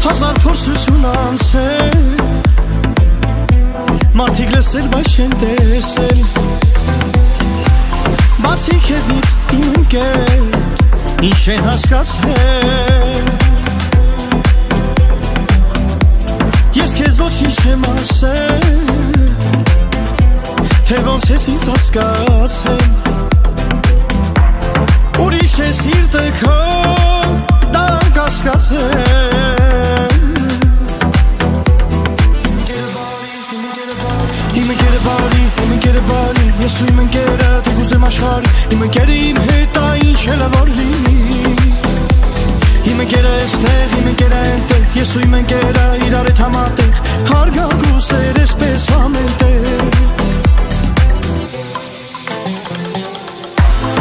Հազար փորձություն անցել Մարդիկ լսել, բայց չեն տեսել Բացի քեզնից իմ ընկեր Ինչ են հասկացել Ես քեզ ոչինչ չեմ ասել Թե ոնց ես ինձ հասկացել Ուրիշ է սիրտը քո դա կասկածել Իմ ընկերը բարի, իմ ընկերը բարի Ես ու իմ ընկերը թե կուզեմ աշխարհի Իմ ընկերը իմ հետ ա ինչ էլ է որ լինի Իմ ընկերը էստեղ, իմ ընկերը այնտեղ Ես ու իմ ընկերը իրար հետ համատեղ Հարգագուստեր էսպես ամենտեղ